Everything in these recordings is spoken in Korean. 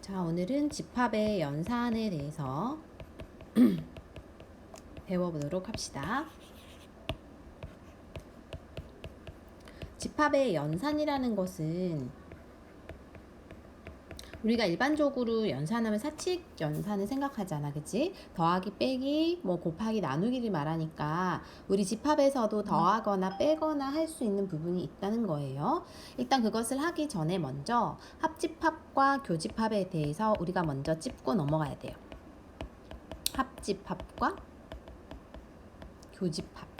자, 오늘은 집합의 연산에 대해서 배워보도록 합시다. 집합의 연산이라는 것은 우리가 일반적으로 연산하면 사칙 연산을 생각하잖아, 그치? 더하기, 빼기, 뭐 곱하기, 나누기를 말하니까 우리 집합에서도 더하거나 빼거나 할 수 있는 부분이 있다는 거예요. 일단 그것을 하기 전에 먼저 합집합과 교집합에 대해서 우리가 먼저 짚고 넘어가야 돼요. 합집합과 교집합.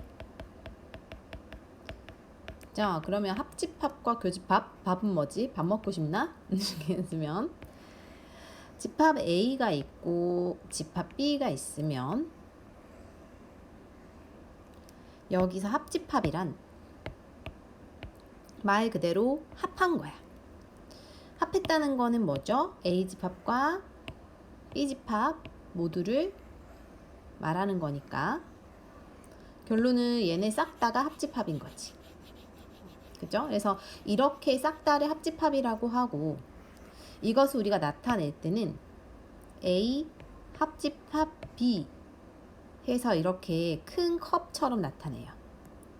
자, 그러면 합집합과 교집합, 밥은 뭐지? 밥 먹고 싶나? 이렇게 했으면 집합 A가 있고 집합 B가 있으면 여기서 합집합이란 말 그대로 합한 거야. 합했다는 거는 뭐죠? A집합과 B집합 모두를 말하는 거니까 결론은 얘네 싹 다가 합집합인 거지. 그죠? 그래서 이렇게 싹 다를 합집합이라고 하고 이것을 우리가 나타낼 때는 A 합집합 B 해서 이렇게 큰 컵처럼 나타내요.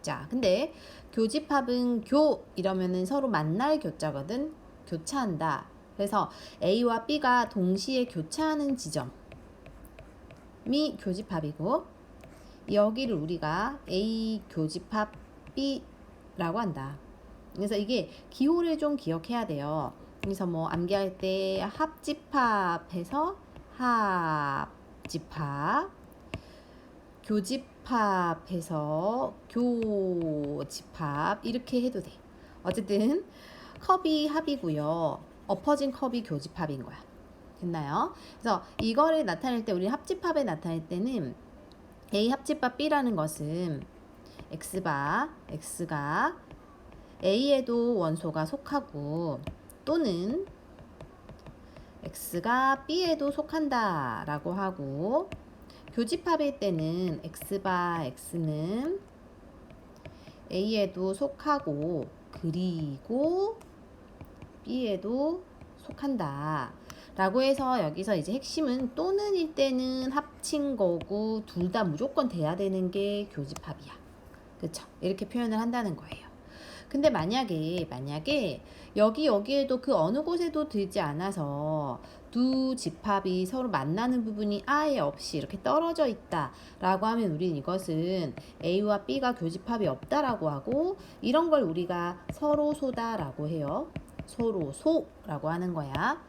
자, 근데 교집합은 교 이러면은 서로 만날 교자거든. 교차한다. 그래서 A와 B가 동시에 교차하는 지점이 교집합이고 여기를 우리가 A 교집합 B라고 한다. 그래서 이게 기호를 좀 기억해야 돼요. 그래서 뭐 암기할 때 합집합해서 합집합, 교집합해서 교집합 이렇게 해도 돼. 어쨌든 컵이 합이고요. 엎어진 컵이 교집합인 거야. 됐나요? 그래서 이거를 나타낼 때 우리 합집합에 나타낼 때는 A 합집합 B라는 것은 X가 A에도 원소가 속하고 또는 X가 B에도 속한다 라고 하고 교집합일 때는 X바 X는 A에도 속하고 그리고 B에도 속한다 라고 해서 여기서 이제 핵심은 또는일 때는 합친 거고 둘 다 무조건 돼야 되는 게 교집합이야. 그쵸? 이렇게 표현을 한다는 거예요. 근데 만약에 여기에도 그 어느 곳에도 들지 않아서 두 집합이 서로 만나는 부분이 아예 없이 이렇게 떨어져 있다 라고 하면 우리는 이것은 A와 B가 교집합이 없다라고 하고 이런 걸 우리가 서로소다 라고 해요. 서로소라고 하는 거야.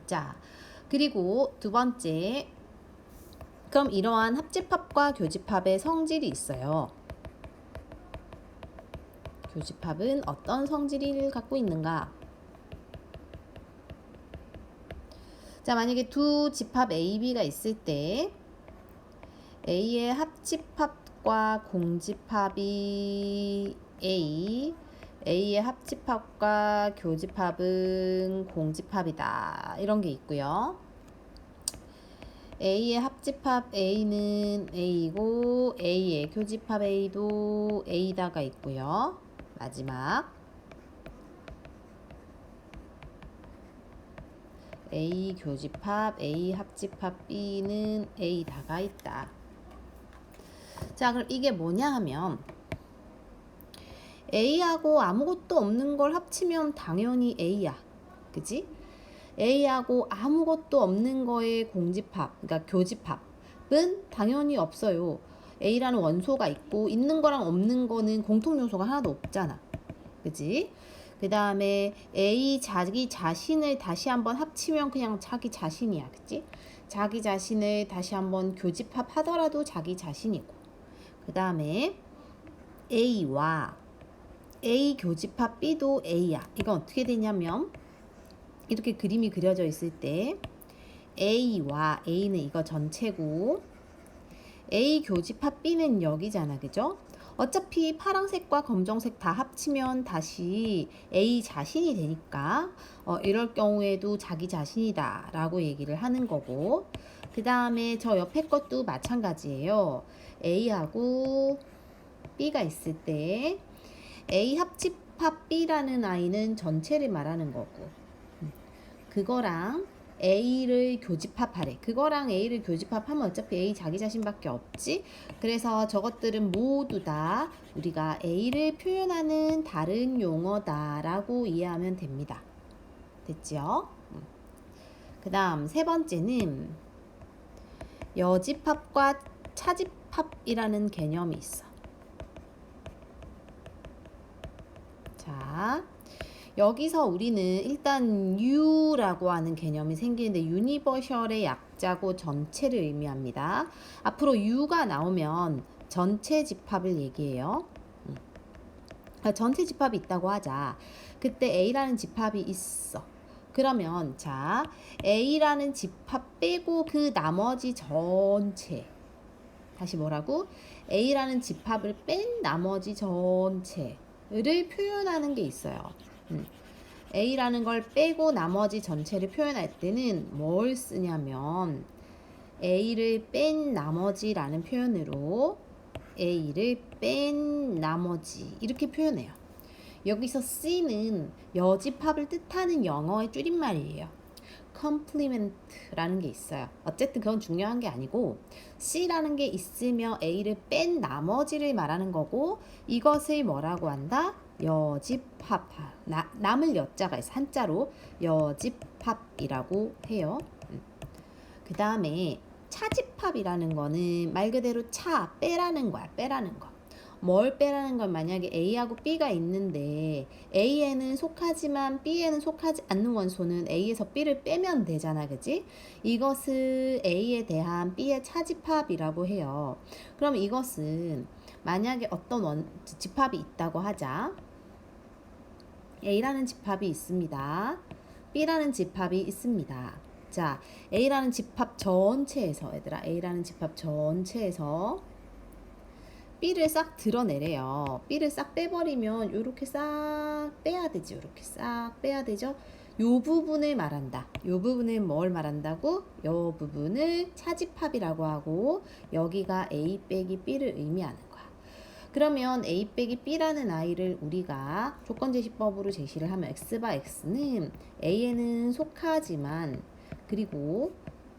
자, 그리고 두 번째, 그럼 이러한 합집합과 교집합의 성질이 있어요. 교집합은 어떤 성질을 갖고 있는가? 자, 만약에 두 집합 A, B가 있을 때 A의 합집합과 공집합이 A의 합집합과 교집합은 공집합이다. 이런 게 있고요. A의 합집합 A는 A이고 A의 교집합 A도 A다가 있고요. 마지막 A 교집합 A 합집합 B는 A다가 있다. 자, 그럼 이게 뭐냐 하면 A하고 아무것도 없는 걸 합치면 당연히 A야. 그치? A하고 아무것도 없는 거의 공집합, 그러니까 교집합은 당연히 없어요. A라는 원소가 있고 있는 거랑 없는 거는 공통 요소가 하나도 없잖아. 그치? 그 다음에 A 자기 자신을 다시 한번 합치면 그냥 자기 자신이야. 그치? 자기 자신을 다시 한번 교집합 하더라도 자기 자신이고 그 다음에 A와 A 교집합 B도 A야. 이건 어떻게 되냐면 이렇게 그림이 그려져 있을 때 A와 A는 이거 전체고 A 교집합 B는 여기잖아. 그죠? 어차피 파란색과 검정색 다 합치면 다시 A 자신이 되니까 이럴 경우에도 자기 자신이다 라고 얘기를 하는 거고 그 다음에 저 옆에 것도 마찬가지예요. A하고 B가 있을 때 A 합집합 B라는 아이는 전체를 말하는 거고 그거랑 A를 교집합하래. 그거랑 A를 교집합하면 어차피 A 자기 자신밖에 없지. 그래서 저것들은 모두 다 우리가 A를 표현하는 다른 용어다라고 이해하면 됩니다. 됐죠? 그 다음 세 번째는 여집합과 차집합이라는 개념이 있어. 자, 여기서 우리는 일단 U라고 하는 개념이 생기는데 유니버셜의 약자고 전체를 의미합니다. 앞으로 U가 나오면 전체 집합을 얘기해요. 전체 집합이 있다고 하자. 그때 A라는 집합이 있어. 그러면 자, A라는 집합 빼고 그 나머지 전체. 다시 뭐라고? A라는 집합을 뺀 나머지 전체를 표현하는 게 있어요. A라는 걸 빼고 나머지 전체를 표현할 때는 뭘 쓰냐면 A를 뺀 나머지라는 표현으로 A를 뺀 나머지 이렇게 표현해요. 여기서 C는 여집합을 뜻하는 영어의 줄임말이에요. complement라는 게 있어요. 어쨌든 그건 중요한 게 아니고 C라는 게 있으며 A를 뺀 나머지를 말하는 거고 이것을 뭐라고 한다? 여집합. 남을 여자가 있어. 한자로 여집합이라고 해요. 그 다음에 차집합이라는 거는 말 그대로 빼라는 거야. 빼라는 거. 뭘 빼라는 건 만약에 A하고 B가 있는데 A에는 속하지만 B에는 속하지 않는 원소는 A에서 B를 빼면 되잖아. 그지? 이것을 A에 대한 B의 차집합이라고 해요. 그럼 이것은 만약에 어떤 집합이 있다고 하자. A라는 집합이 있습니다. B라는 집합이 있습니다. 자, A라는 집합 전체에서 얘들아 A라는 집합 전체에서 B를 싹 드러내래요. B를 싹 빼버리면 요렇게 싹 빼야 되지. 요렇게 싹 빼야 되죠. 요 부분을 말한다. 요 부분을 뭘 말한다고? 요 부분을 차집합이라고 하고 여기가 A 빼기 B를 의미하는 거야. 그러면 A 빼기 B라는 아이를 우리가 조건제시법으로 제시를 하면 X바 X는 A에는 속하지만 그리고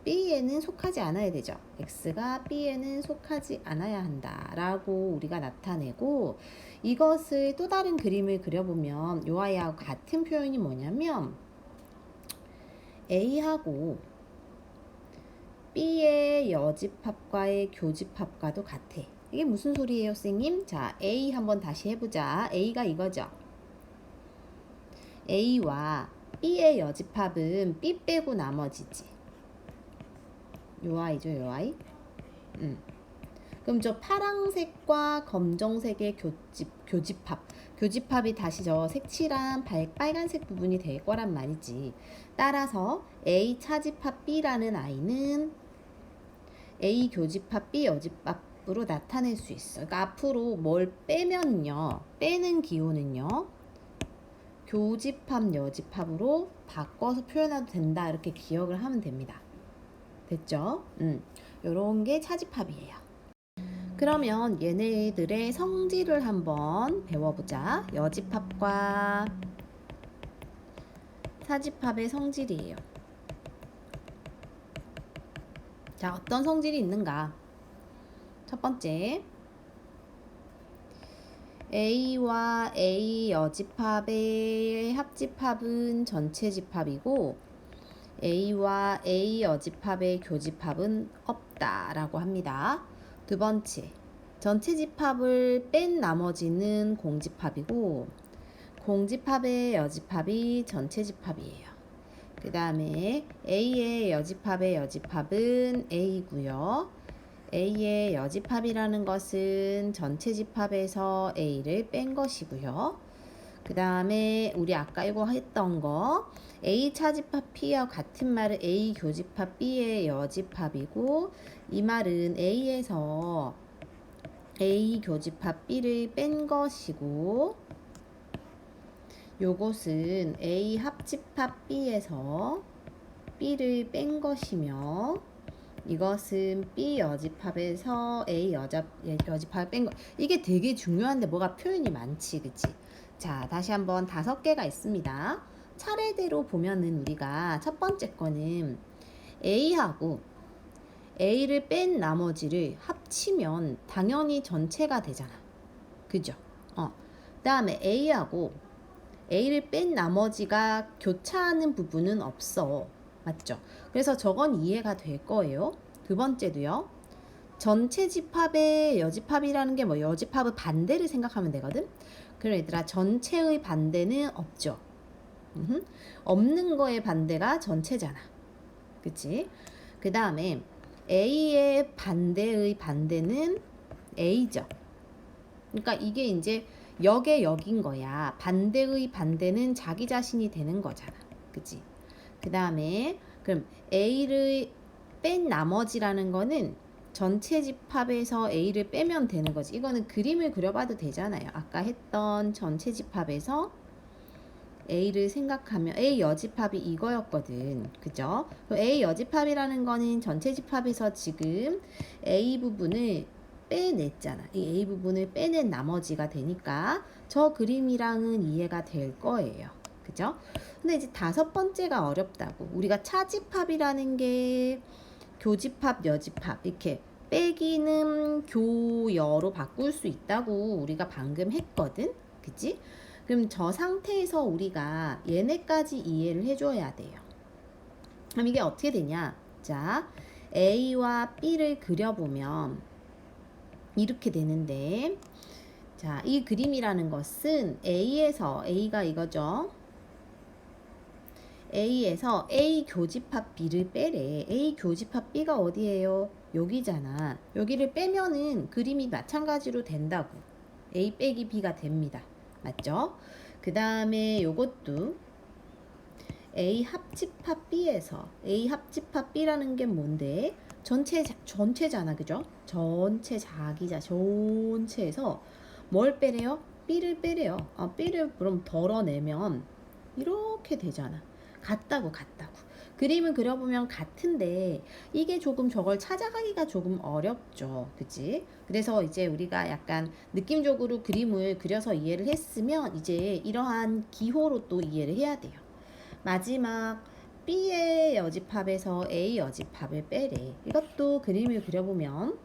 B에는 속하지 않아야 되죠. X가 B에는 속하지 않아야 한다라고 우리가 나타내고 이것을 또 다른 그림을 그려보면 요 아이하고 같은 표현이 뭐냐면 A하고 B의 여집합과의 교집합과도 같아. 이게 무슨 소리예요, 선생님? 자, A 한번 다시 해보자. A가 이거죠. A와 B의 여집합은 B 빼고 나머지지. 요 아이죠, 요 아이. 그럼 저 파랑색과 검정색의 교집합이 다시 저 색칠한 빨간색 부분이 될 거란 말이지. 따라서 A 차집합 B라는 아이는 A 교집합 B 여집합으로 나타낼 수 있어. 그러니까 앞으로 뭘 빼면요, 빼는 기호는요, 교집합 여집합으로 바꿔서 표현해도 된다. 이렇게 기억을 하면 됩니다. 됐죠? 요런 게 차집합이에요. 그러면 얘네들의 성질을 한번 배워보자. 여집합과 차집합의 성질이에요. 자, 어떤 성질이 있는가? 첫 번째, A와 A 여집합의 합집합은 전체 집합이고 A와 A 여집합의 교집합은 없다라고 합니다. 두 번째, 전체 집합을 뺀 나머지는 공집합이고 공집합의 여집합이 전체 집합이에요. 그 다음에 A의 여집합의 여집합은 A고요. A의 여집합이라는 것은 전체 집합에서 A를 뺀 것이고요. 그 다음에 우리 아까 이거 했던 거 A 차집합 P와 같은 말은 A 교집합 B의 여집합이고 이 말은 A에서 A 교집합 B를 뺀 것이고 요것은 A 합집합 B에서 B를 뺀 것이며 이것은 B 여집합에서 A 여집합을 뺀 거. 이게 되게 중요한데 뭐가 표현이 많지, 그치? 자, 다시 한번 5개가 있습니다. 차례대로 보면은 우리가 첫 번째 거는 A하고 A를 뺀 나머지를 합치면 당연히 전체가 되잖아. 그죠? 그다음에 A하고 A를 뺀 나머지가 교차하는 부분은 없어. 맞죠? 그래서 저건 이해가 될 거예요. 두 번째도요. 전체 집합의 여집합이라는 게 뭐 여집합의 반대를 생각하면 되거든. 그럼 얘들아 전체의 반대는 없죠. 없는 거의 반대가 전체잖아. 그치? 그 다음에 A의 반대의 반대는 A죠. 그러니까 이게 이제 역의 역인 거야. 반대의 반대는 자기 자신이 되는 거잖아. 그치? 그 다음에 그럼 A를 뺀 나머지라는 거는 전체 집합에서 A를 빼면 되는 거지. 이거는 그림을 그려봐도 되잖아요. 아까 했던 전체 집합에서 A를 생각하면 A 여집합이 이거였거든. 그죠? A 여집합이라는 거는 전체 집합에서 지금 A 부분을 빼냈잖아. 이 A 부분을 빼낸 나머지가 되니까 저 그림이랑은 이해가 될 거예요. 그죠? 근데 이제 다섯 번째가 어렵다고. 우리가 차집합이라는 게 교집합, 여집합 이렇게 빼기는 교여로 바꿀 수 있다고 우리가 방금 했거든. 그치? 그럼 저 상태에서 우리가 얘네까지 이해를 해줘야 돼요. 그럼 이게 어떻게 되냐? 자, A와 B를 그려보면 이렇게 되는데, 자, 이 그림이라는 것은 A에서, A가 이거죠. A에서 A 교집합 B를 빼래. A 교집합 B가 어디예요? 여기잖아. 여기를 빼면은 그림이 마찬가지로 된다고. A 빼기 B가 됩니다. 맞죠? 그 다음에 요것도 A 합집합 B에서 A 합집합 B라는 게 뭔데? 전체잖아. 그죠? 전체 자기자 전체에서 뭘 빼래요? B를 빼래요. B를 그럼 덜어내면 이렇게 되잖아. 같다고. 그림을 그려보면 같은데 이게 조금 저걸 찾아가기가 조금 어렵죠. 그치? 그래서 이제 우리가 약간 느낌적으로 그림을 그려서 이해를 했으면 이제 이러한 기호로 또 이해를 해야 돼요. 마지막 B의 여집합에서 A 여집합을 빼래. 이것도 그림을 그려보면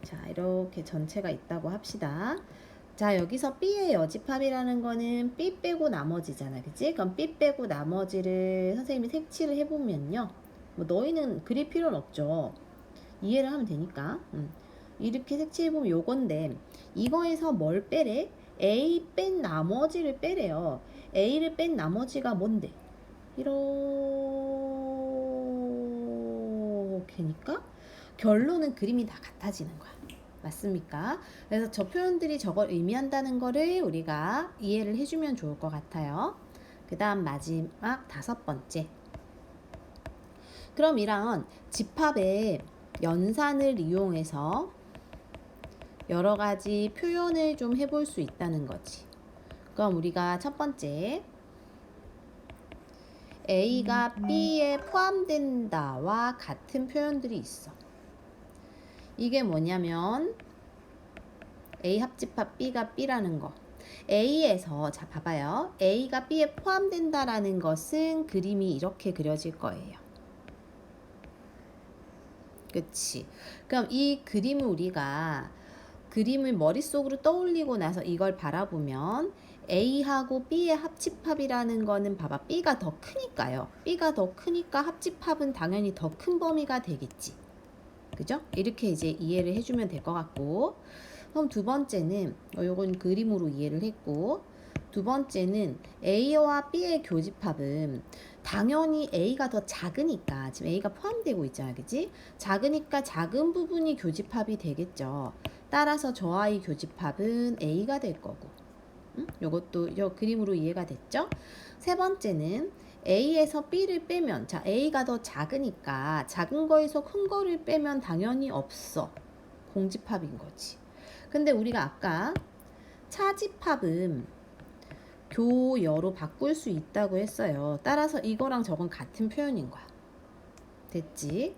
자 이렇게 전체가 있다고 합시다. 자 여기서 B의 여집합이라는 거는 B 빼고 나머지잖아. 그치? 그럼 B 빼고 나머지를 선생님이 색칠을 해보면요. 뭐 너희는 그릴 필요는 없죠. 이해를 하면 되니까. 이렇게 색칠해보면 요건데 이거에서 뭘 빼래? A 뺀 나머지를 빼래요. A를 뺀 나머지가 뭔데? 이렇게니까 결론은 그림이 다 같아지는 거야. 맞습니까? 그래서 저 표현들이 저걸 의미한다는 거를 우리가 이해를 해주면 좋을 것 같아요. 그 다음 마지막 다섯 번째. 그럼 이런 집합의 연산을 이용해서 여러 가지 표현을 좀 해볼 수 있다는 거지. 그럼 우리가 첫 번째 A가 B에 포함된다와 같은 표현들이 있어. 이게 뭐냐면 A 합집합 B가 B라는 거. A에서 자 봐봐요. A가 B에 포함된다라는 것은 그림이 이렇게 그려질 거예요. 그치? 그럼 이 그림을 우리가 그림을 머릿속으로 떠올리고 나서 이걸 바라보면 A하고 B의 합집합이라는 거는 봐봐. B가 더 크니까요. B가 더 크니까 합집합은 당연히 더 큰 범위가 되겠지. 그죠? 이렇게 이제 이해를 해주면 될 것 같고, 그럼 두 번째는 요건 그림으로 이해를 했고, 두 번째는 A와 B의 교집합은 당연히 A가 더 작으니까 지금 A가 포함되고 있잖아. 그치? 작으니까 작은 부분이 교집합이 되겠죠. 따라서 저 아이 교집합은 A가 될 거고. 요것도 요 그림으로 이해가 됐죠? 세 번째는 A에서 B를 빼면 자 A가 더 작으니까 작은 거에서 큰 거를 빼면 당연히 없어. 공집합인 거지. 근데 우리가 아까 차집합은 교여로 바꿀 수 있다고 했어요. 따라서 이거랑 저건 같은 표현인 거야. 됐지?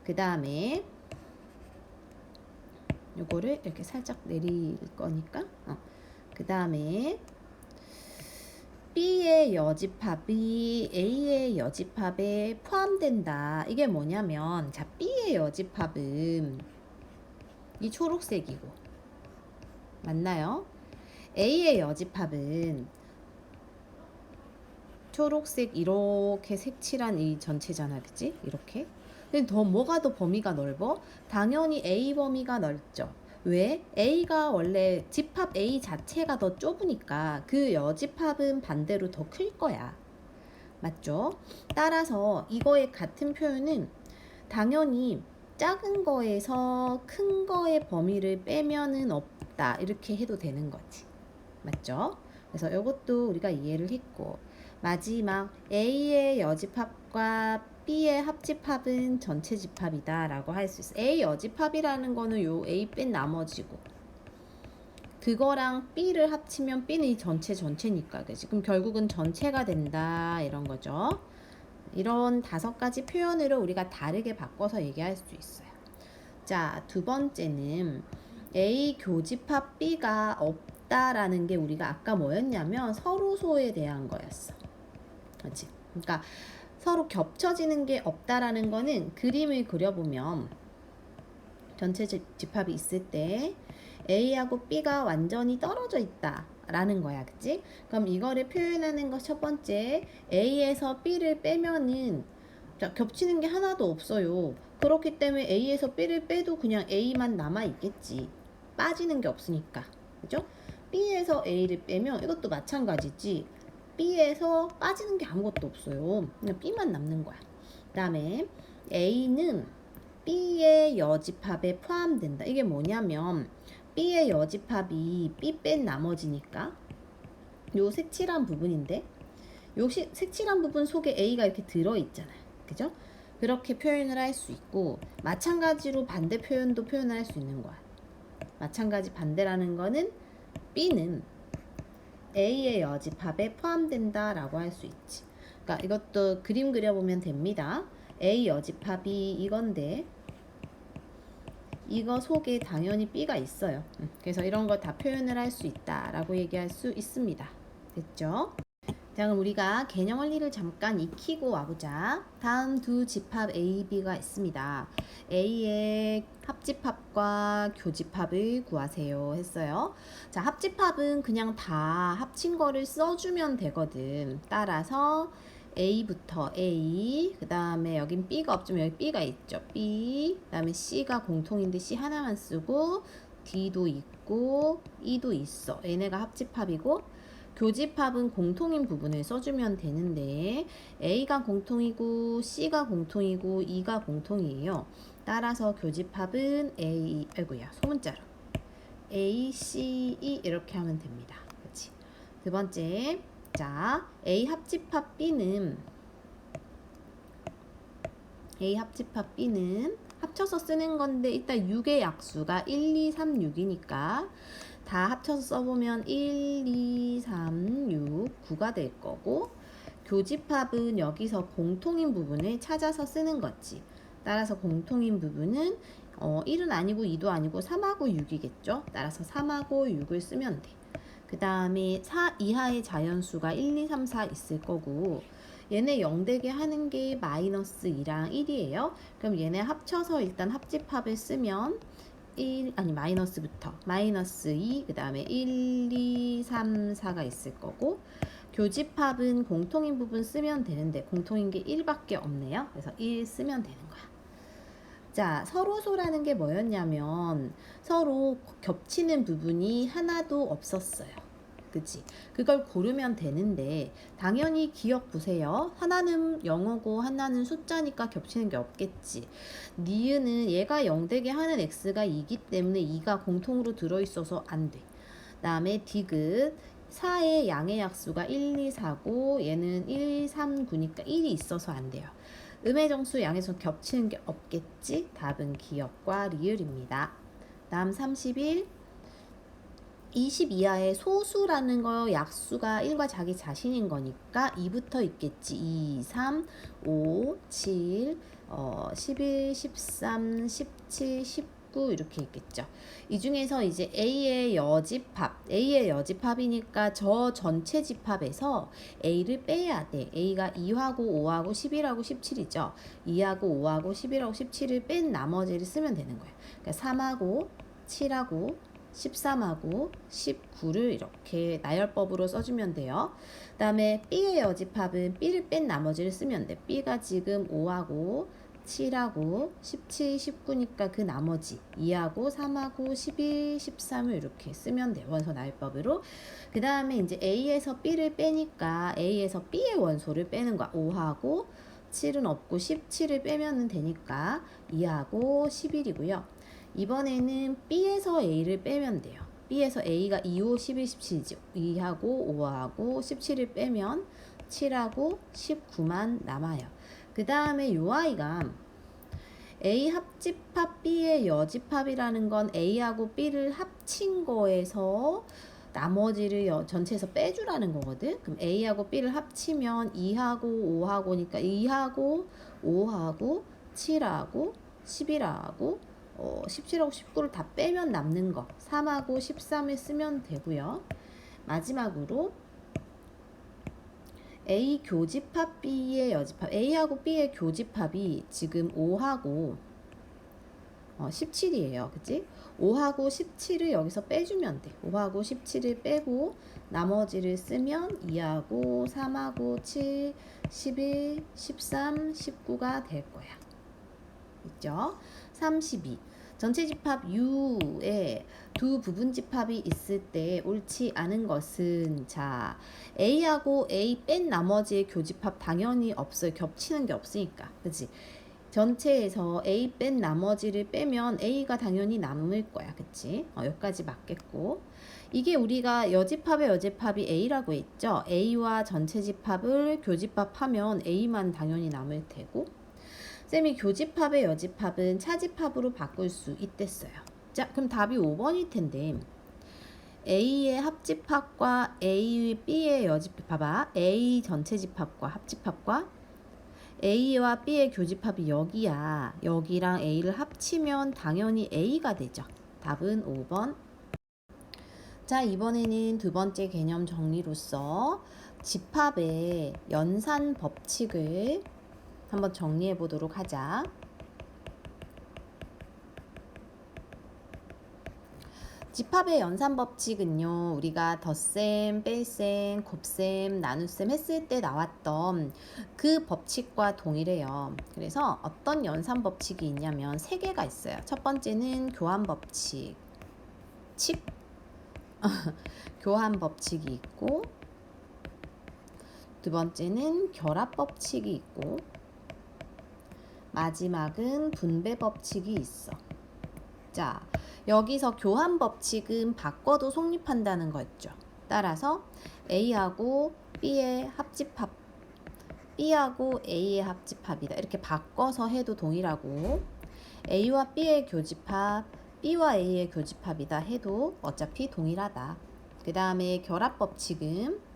그 다음에 요거를 이렇게 살짝 내릴 거니까 그 다음에 B의 여집합이 A의 여집합에 포함된다. 이게 뭐냐면, 자, B의 여집합은 이 초록색이고, 맞나요? A의 여집합은 초록색 이렇게 색칠한 이 전체잖아, 그치? 이렇게. 근데 뭐가 더 범위가 넓어? 당연히 A 범위가 넓죠. 왜? A가 원래 집합 A 자체가 더 좁으니까 그 여집합은 반대로 더 클 거야. 맞죠? 따라서 이거의 같은 표현은 당연히 작은 거에서 큰 거의 범위를 빼면은 없다. 이렇게 해도 되는 거지. 맞죠? 그래서 이것도 우리가 이해를 했고, 마지막 A의 여집합과 B의 합집합은 전체 집합이다 라고 할 수 있어. A 여집합이라는 거는 요 A 뺀 나머지고, 그거랑 B를 합치면 B는 이 전체니까, 그치? 그럼 결국은 전체가 된다 이런 거죠. 이런 5가지 표현으로 우리가 다르게 바꿔서 얘기할 수 있어요. 자, 두 번째는 A 교집합 B가 없다라는 게 우리가 아까 뭐였냐면 서로소에 대한 거였어. 그렇지? 그러니까 서로 겹쳐지는 게 없다라는 거는 그림을 그려보면 전체 집합이 있을 때 A하고 B가 완전히 떨어져 있다 라는 거야, 그치? 그럼 이거를 표현하는 것 첫 번째, A에서 B를 빼면은, 자, 겹치는 게 하나도 없어요. 그렇기 때문에 A에서 B를 빼도 그냥 A만 남아 있겠지. 빠지는 게 없으니까, 그죠? B에서 A를 빼면 이것도 마찬가지지. B에서 빠지는 게 아무것도 없어요. 그냥 B만 남는 거야. 그 다음에 A는 B의 여집합에 포함된다. 이게 뭐냐면 B의 여집합이 B 뺀 나머지니까 요 색칠한 부분인데, 요 색칠한 부분 속에 A가 이렇게 들어있잖아요. 그죠? 그렇게 표현을 할 수 있고, 마찬가지로 반대 표현도 표현을 할 수 있는 거야. 마찬가지 반대라는 거는 B는 A의 여집합에 포함된다 라고 할 수 있지. 그러니까 이것도 그림 그려보면 됩니다. A 여집합이 이건데 이거 속에 당연히 B가 있어요. 그래서 이런 거 다 표현을 할 수 있다 라고 얘기할 수 있습니다. 됐죠? 자, 그럼 우리가 개념 원리를 잠깐 익히고 와보자. 다음 두 집합 A, B가 있습니다. A의 합집합과 교집합을 구하세요 했어요. 자, 합집합은 그냥 다 합친 거를 써주면 되거든. 따라서 A부터 A, 그 다음에 여긴 B가 없지만 여기 B가 있죠. B, 그 다음에 C가 공통인데 C 하나만 쓰고, D도 있고 E도 있어. 얘네가 합집합이고, 교집합은 공통인 부분을 써주면 되는데 A가 공통이고 C가 공통이고 E가 공통이에요. 따라서 교집합은 아이고야, 소문자로 A, C, E 이렇게 하면 됩니다. 그렇지? 두 번째, 자, A 합집합 B는 합쳐서 쓰는 건데 일단 6의 약수가 1, 2, 3, 6이니까 다 합쳐서 써보면 1, 2, 3, 6, 9가 될 거고, 교집합은 여기서 공통인 부분을 찾아서 쓰는 거지. 따라서 공통인 부분은 1은 아니고 2도 아니고 3하고 6이겠죠. 따라서 3하고 6을 쓰면 돼. 그 다음에 4 이하의 자연수가 1, 2, 3, 4 있을 거고, 얘네 0되게 하는 게 마이너스 2랑 1이에요. 그럼 얘네 합쳐서 일단 합집합을 쓰면 마이너스부터 마이너스 2, 그 다음에 1, 2, 3, 4가 있을 거고, 교집합은 공통인 부분 쓰면 되는데 공통인 게 1밖에 없네요. 그래서 1 쓰면 되는 거야. 자, 서로소라는 게 뭐였냐면 서로 겹치는 부분이 하나도 없었어요. 그치? 그걸 고르면 되는데 당연히 기억 보세요. 하나는 영어고 하나는 숫자니까 겹치는 게 없겠지. 니은은 얘가 0되게 하는 x가 2기 때문에 2가 공통으로 들어있어서 안 돼. 그 다음에 디귿 4의 양의 약수가 1, 2, 4고 얘는 1, 3, 9니까 1이 있어서 안 돼요. 음의 정수 양의 정수 겹치는 게 없겠지? 답은 기역과 리을입니다. 다음 31, 20 이하의 소수라는 거 약수가 1과 자기 자신인 거니까 2부터 있겠지. 2, 3, 5, 7, 11, 13, 17, 18, 19 이렇게 있겠죠. 이 중에서 이제 A의 여집합이니까 저 전체 집합에서 A를 빼야 돼. A가 2하고 5하고 11하고 17이죠. 2하고 5하고 11하고 17을 뺀 나머지를 쓰면 되는 거예요. 그러니까 3하고 7하고 13하고 19를 이렇게 나열법으로 써주면 돼요. 그 다음에 B의 여집합은 B를 뺀 나머지를 쓰면 돼. B가 지금 5하고 7하고 17, 19니까 그 나머지 2하고 3하고 12, 13을 이렇게 쓰면 돼요. 원소 나열법으로. 그 다음에 이제 A에서 B를 빼니까 A에서 B의 원소를 빼는 거야. 5하고 7은 없고 17을 빼면 되니까 2하고 11이고요. 이번에는 B에서 A를 빼면 돼요. B에서 A가 2, 5, 11, 17이죠. 2하고 5하고 17을 빼면 7하고 19만 남아요. 그 다음에 요 아이가 A 합집합 B의 여집합이라는 건 A하고 B를 합친 거에서 나머지를 전체에서 빼주라는 거거든. 그럼 A하고 B를 합치면 2하고 5하고니까 2하고 5하고 7하고 11하고 17하고 19를 다 빼면 남는 거 3하고 13을 쓰면 되고요. 마지막으로 A 교집합 B의 여집합 A하고 B의 교집합이 지금 5하고 17이에요. 그치? 5하고 17을 여기서 빼주면 돼. 5하고 17을 빼고 나머지를 쓰면 2하고 3하고 7, 11, 13, 19가 될 거야. 있죠? 32. 전체 집합 U에 두 부분 집합이 있을 때 옳지 않은 것은 자 A하고 A 뺀 나머지의 교집합 당연히 없어요. 겹치는 게 없으니까. 그치? 전체에서 A 뺀 나머지를 빼면 A가 당연히 남을 거야. 그치? 여기까지 맞겠고 이게 우리가 여집합의 여집합이 A라고 했죠. A와 전체 집합을 교집합하면 A만 당연히 남을 테고 쌤이 교집합의 여집합은 차집합으로 바꿀 수 있댔어요. 자, 그럼 답이 5번일 텐데 A의 합집합과 A, B의 여집합 봐봐. A 전체 집합과 합집합과 A와 B의 교집합이 여기야. 여기랑 A를 합치면 당연히 A가 되죠. 답은 5번. 자, 이번에는 두 번째 개념 정리로서 집합의 연산 법칙을 한번 정리해 보도록 하자. 집합의 연산 법칙은요, 우리가 덧셈, 뺄셈, 곱셈, 나눗셈 했을 때 나왔던 그 법칙과 동일해요. 그래서 어떤 연산 법칙이 있냐면 3개가 있어요. 첫 번째는 교환 법칙, 교환 법칙이 있고, 두 번째는 결합 법칙이 있고, 마지막은 분배 법칙이 있어. 자, 여기서 교환 법칙은 바꿔도 성립한다는 거였죠. 따라서 A하고 B의 합집합, B하고 A의 합집합이다. 이렇게 바꿔서 해도 동일하고 A와 B의 교집합, B와 A의 교집합이다 해도 어차피 동일하다. 그 다음에 결합 법칙은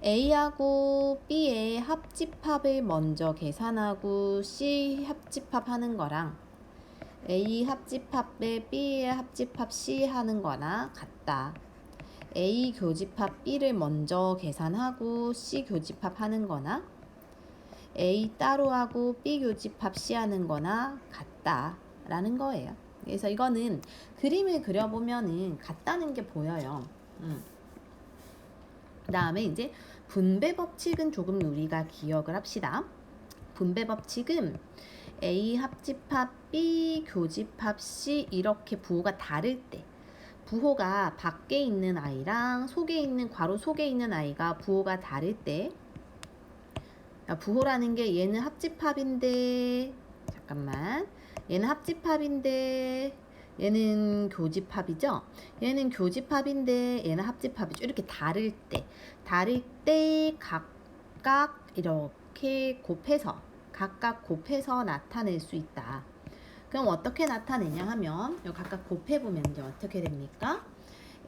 A하고 B의 합집합을 먼저 계산하고 C 합집합 하는 거랑 A 합집합에 B의 합집합 C 하는 거나 같다. A 교집합 B를 먼저 계산하고 C 교집합 하는 거나 A 따로 하고 B 교집합 C 하는 거나 같다 라는 거예요. 그래서 이거는 그림을 그려보면은 같다는 게 보여요. 그 다음에 이제 분배 법칙은 조금 우리가 기억을 합시다. 분배 법칙은 A 합집합 B 교집합 C 이렇게 부호가 다를 때 부호가 밖에 있는 아이랑 속에 있는 괄호 속에 있는 아이가 부호가 다를 때 부호라는 게 얘는 합집합인데 잠깐만 얘는 합집합인데 얘는 교집합이죠. 얘는 교집합인데 얘는 합집합이죠. 이렇게 다를 때 각각 이렇게 곱해서 각각 곱해서 나타낼 수 있다. 그럼 어떻게 나타내냐 하면 여기 각각 곱해보면 이제 어떻게 됩니까?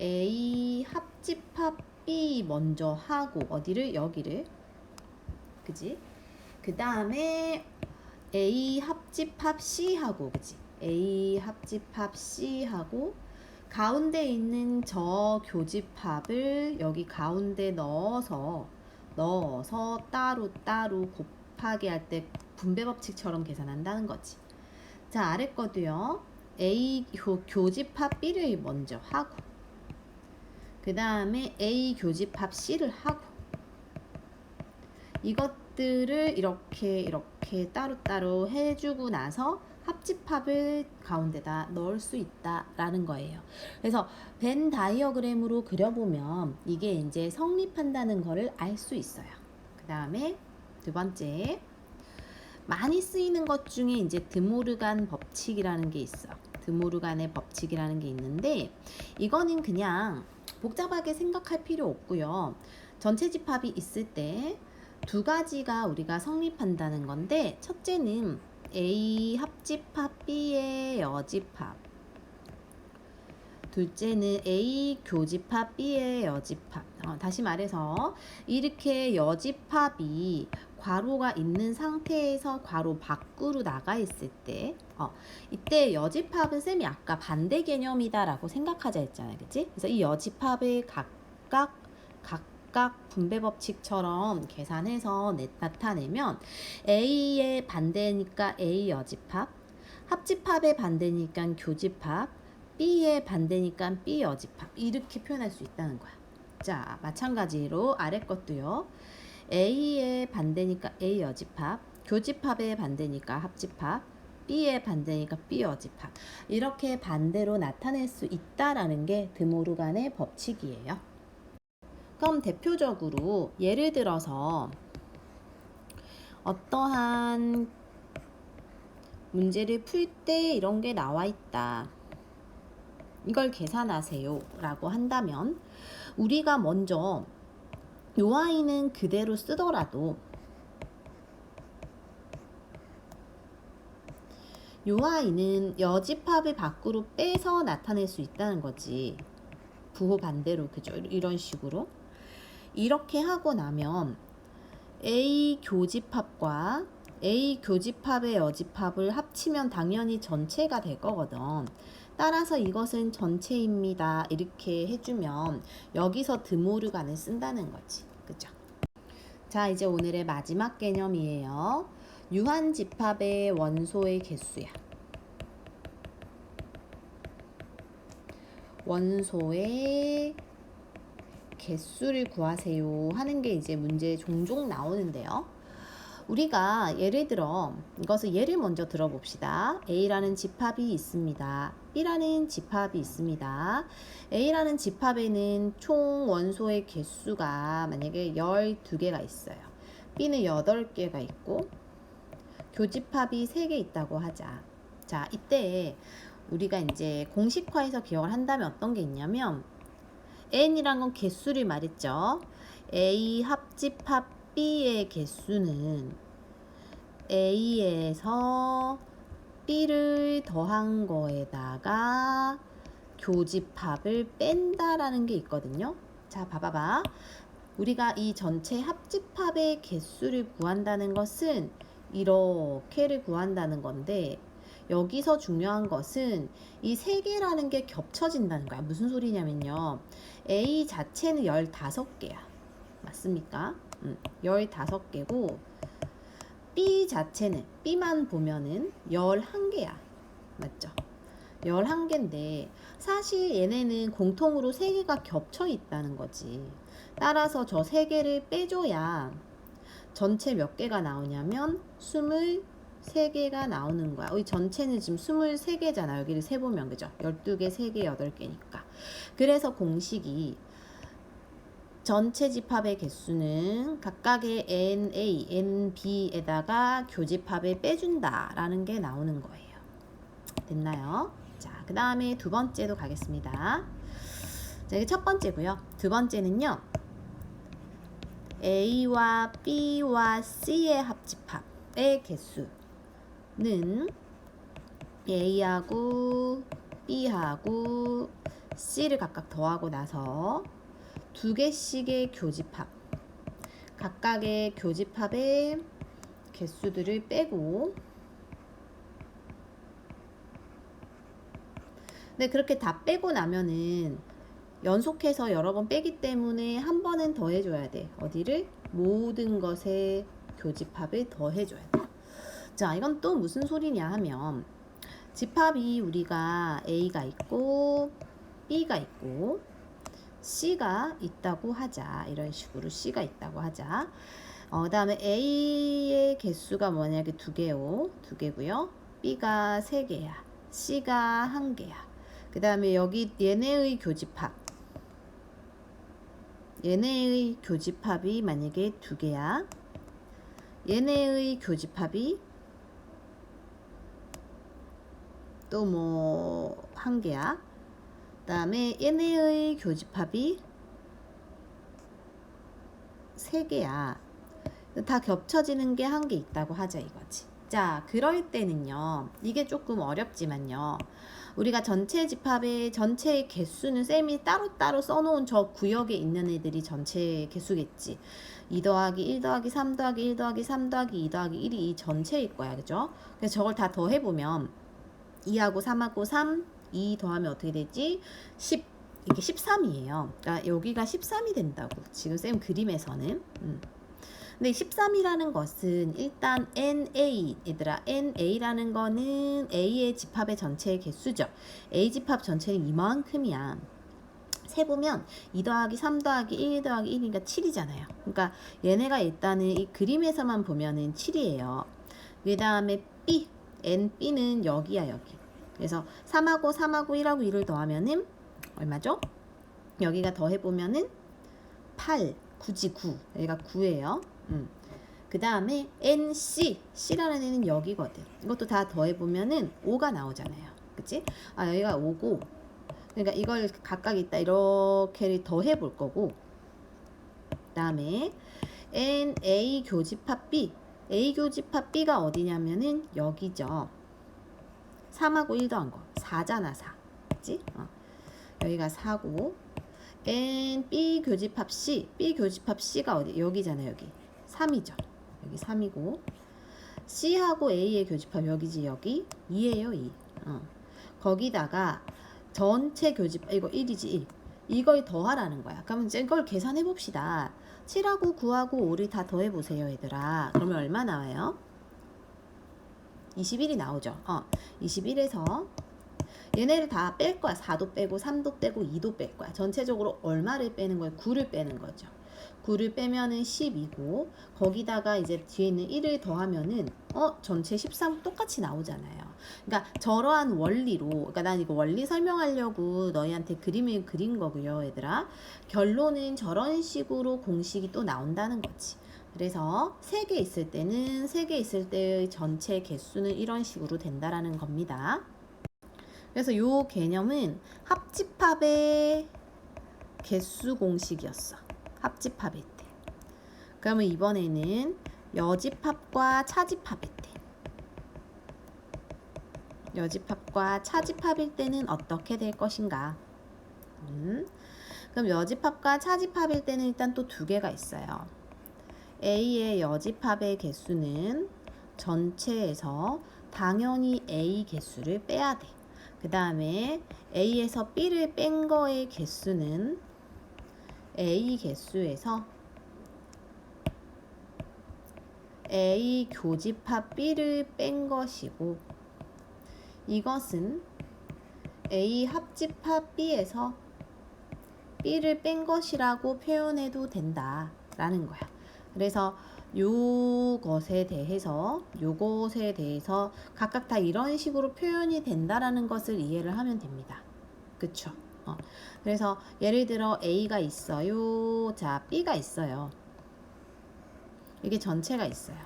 A 합집합 B 먼저 하고 어디를? 여기를. 그지? 그 다음에 A 합집합 C 하고 그지? A 합집합 C하고 가운데 있는 저 교집합을 여기 가운데 넣어서 따로 곱하기 할 때 분배 법칙처럼 계산한다는 거지. 자, 아래 거도요. A 교집합 B를 먼저 하고 그 다음에 A 교집합 C를 하고 이것들을 이렇게 따로따로 해주고 나서 합집합을 가운데다 넣을 수 있다라는 거예요. 그래서 벤 다이어그램으로 그려보면 이게 이제 성립한다는 거를 알 수 있어요. 그 다음에 두 번째, 많이 쓰이는 것 중에 이제 드모르간 법칙이라는 게 있어. 드모르간의 법칙이라는 게 있는데 이거는 그냥 복잡하게 생각할 필요 없고요. 전체 집합이 있을 때 두 가지가 우리가 성립한다는 건데 첫째는 A 합집합 B의 여집합, 둘째는 A 교집합 B의 여집합. 다시 말해서 이렇게 여집합이 괄호가 있는 상태에서 괄호 밖으로 나가 있을 때 이때 여집합은 쌤이 아까 반대 개념이다 라고 생각하자 했잖아요. 그치? 그래서 이 여집합을 각각 분배 법칙처럼 계산해서 나타내면 A의 반대니까 A 여집합, 합집합의 반대니까 교집합, B의 반대니까 B 여집합 이렇게 표현할 수 있다는 거야. 자, 마찬가지로 아래 것도요. A의 반대니까 A 여집합, 교집합의 반대니까 합집합, B의 반대니까 B 여집합 이렇게 반대로 나타낼 수 있다라는 게 드모르간의 법칙이에요. 그럼 대표적으로 예를 들어서 어떠한 문제를 풀 때 이런 게 나와 있다. 이걸 계산하세요 라고 한다면 우리가 먼저 요 아이는 그대로 쓰더라도 요 아이는 여집합을 밖으로 빼서 나타낼 수 있다는 거지. 부호 반대로 그죠? 이런 식으로 이렇게 하고 나면 A 교집합과 A 교집합의 여집합을 합치면 당연히 전체가 될 거거든. 따라서 이것은 전체입니다. 이렇게 해주면 여기서 드모르간을 쓴다는 거지. 그죠? 자, 이제 오늘의 마지막 개념이에요. 유한집합의 원소의 개수야. 원소의 개수를 구하세요 하는 게 이제 문제에 종종 나오는데요. 우리가 예를 들어 이것을 예를 먼저 들어봅시다. A라는 집합이 있습니다. B라는 집합이 있습니다. A라는 집합에는 총 원소의 개수가 만약에 12개가 있어요. B는 8개가 있고 교집합이 3개 있다고 하자. 자, 이때 우리가 이제 공식화해서 기억을 한다면 어떤 게 있냐면 N이란 건 개수를 말했죠. A 합집합 B의 개수는 A에서 B를 더한 거에다가 교집합을 뺀다라는 게 있거든요. 자, 봐봐봐. 우리가 이 전체 합집합의 개수를 구한다는 것은 이렇게를 구한다는 건데 여기서 중요한 것은 이 세 개라는 게 겹쳐진다는 거야. 무슨 소리냐면요. A 자체는 15개야. 맞습니까? 15개고 B 자체는 B만 보면은 11개야. 맞죠? 11개인데 사실 얘네는 공통으로 3개가 겹쳐 있다는 거지. 따라서 저 3개를 빼줘야 전체 몇 개가 나오냐면 23개가 나오는 거야. 이 전체는 지금 23개잖아. 여기를 세보면 그죠? 12개, 3개, 8개니까. 그래서 공식이 전체 집합의 개수는 각각의 NA, NB에다가 교집합을 빼준다 라는 게 나오는 거예요. 됐나요? 자, 그 다음에 두 번째도 가겠습니다. 자, 이게 첫 번째고요. 두 번째는요. A와 B와 C의 합집합의 개수는 A하고 B하고 C를 각각 더하고 나서 2개씩의 교집합, 각각의 교집합의 개수들을 빼고 근데 그렇게 다 빼고 나면은 연속해서 여러 번 빼기 때문에 한 번은 더 해줘야 돼. 어디를? 모든 것의 교집합을 더 해줘야 돼. 자, 이건 또 무슨 소리냐 하면 집합이 우리가 A가 있고 B가 있고 C가 있다고 하자. 이런 식으로 C가 있다고 하자. 그 다음에 A의 개수가 뭐냐면 2개요. 2개고요. B가 3개야. C가 1개야. 그 다음에 여기 얘네의 교집합. 얘네의 교집합이 만약에 2개야. 얘네의 교집합이 또 뭐 1개야. 그 다음에 얘네의 교집합이 3개야. 다 겹쳐지는 게 1개 있다고 하자 이거지. 자, 그럴 때는요. 이게 조금 어렵지만요. 우리가 전체 집합의 전체 개수는 쌤이 따로따로 써놓은 저 구역에 있는 애들이 전체 개수겠지. 2 더하기 1 더하기 3 더하기 1 더하기 3 더하기 2 더하기 1이 이 전체일 거야. 그죠? 그래서 저걸 다 더해보면 2하고 3하고 3, 2 더하면 어떻게 되지? 10, 이게 13이에요. 그러니까 여기가 13이 된다고. 지금 쌤 그림에서는. 근데 13이라는 것은 일단 NA, 얘들아, NA라는 거는 A의 집합의 전체의 개수죠. A 집합 전체는 이만큼이야. 세보면 2 더하기 3 더하기 1 더하기 1이니까 7이잖아요. 그러니까 얘네가 일단은 이 그림에서만 보면은 7이에요. 그 다음에 B, NB는 여기야, 여기. 그래서 3하고 3하고 1하고 1을 더하면은 얼마죠? 여기가 더해보면은 8, 9지 9. 여기가 9예요. 그 다음에 NC, C라는 애는 여기거든. 이것도 다 더해보면은 5가 나오잖아요. 그치? 아, 여기가 5고. 그러니까 이걸 각각 있다 이렇게 더해볼 거고. 그 다음에 NA 교집합 B. A 교집합 B가 어디냐면은 여기죠. 3하고 1 더한 거. 4잖아, 4. 그치? 여기가 4고. N B 교집합 C. B 교집합 C가 어디? 여기잖아요, 여기. 3이죠. 여기 3이고. C하고 A의 교집합 여기지, 여기. 2예요, 2. 거기다가 전체 교집합, 이거 1이지, 1. 이걸 더하라는 거야. 그러면 이제 이걸 계산해 봅시다. 7하고 9하고 5를 다 더해 보세요, 얘들아. 그러면 얼마 나와요? 21이 나오죠. 21에서 얘네를 다 뺄 거야. 4도 빼고 3도 빼고 2도 뺄 거야. 전체적으로 얼마를 빼는 거예요? 9를 빼는 거죠. 9를 빼면은 12고 거기다가 이제 뒤에 있는 1을 더하면은 전체 13 똑같이 나오잖아요. 그러니까 저러한 원리로, 그러니까 난 이거 원리 설명하려고 너희한테 그림을 그린 거고요, 얘들아. 결론은 저런 식으로 공식이 또 나온다는 거지. 그래서 3개 있을 때는 3개 있을 때의 전체 개수는 이런 식으로 된다라는 겁니다. 그래서 요 개념은 합집합의 개수 공식이었어. 합집합일 때. 그러면 이번에는 여집합과 차집합일 때. 여집합과 차집합일 때는 어떻게 될 것인가? 그럼 여집합과 차집합일 때는 일단 또 2개가 있어요. A의 여집합의 개수는 전체에서 당연히 A 개수를 빼야 돼. 그 다음에 A에서 B를 뺀 거의 개수는 A 개수에서 A 교집합 B를 뺀 것이고, 이것은 A 합집합 B에서 B를 뺀 것이라고 표현해도 된다라는 거야. 그래서 요것에 대해서 각각 다 이런 식으로 표현이 된다라는 것을 이해를 하면 됩니다. 그쵸? 그래서 예를 들어 A가 있어요. 자, B가 있어요. 이게 전체가 있어요.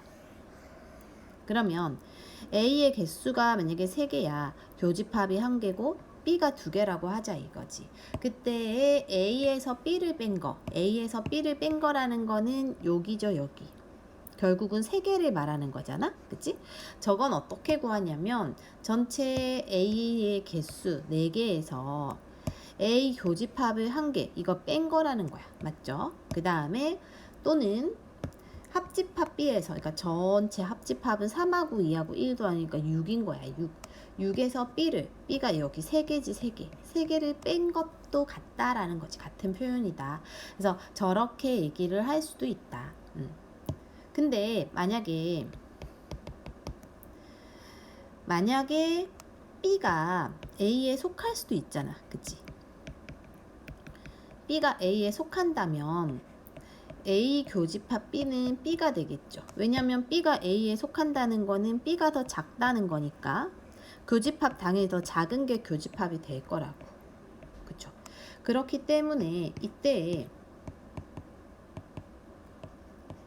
그러면 A의 개수가 만약에 3개야. 교집합이 1개고 B가 2개라고 하자 이거지. 그때 A에서 B를 뺀 거, A에서 B를 뺀 거라는 거는 여기죠, 여기. 결국은 3개를 말하는 거잖아. 그치? 저건 어떻게 구하냐면 전체 A의 개수 4개에서 A 교집합을 1개, 이거 뺀 거라는 거야. 맞죠? 그 다음에 또는 합집합 B에서, 그러니까 전체 합집합은 3하고 2하고 1도 아니니까 6인 거야. 6에서 B가 여기 3개지 3개. 3개를 뺀 것도 같다라는 거지. 같은 표현이다. 그래서 저렇게 얘기를 할 수도 있다. 근데 만약에 B가 A에 속할 수도 있잖아. 그치? B가 A에 속한다면 A 교집합 B는 B가 되겠죠. 왜냐면 B가 A에 속한다는 거는 B가 더 작다는 거니까 교집합 당연히 더 작은 게 교집합이 될 거라고. 그쵸? 그렇기 때문에 이때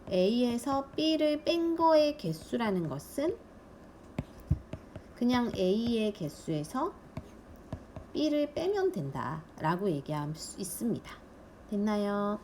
A에서 B를 뺀 거의 개수라는 것은 그냥 A의 개수에서 B를 빼면 된다 라고 얘기할 수 있습니다. 됐나요?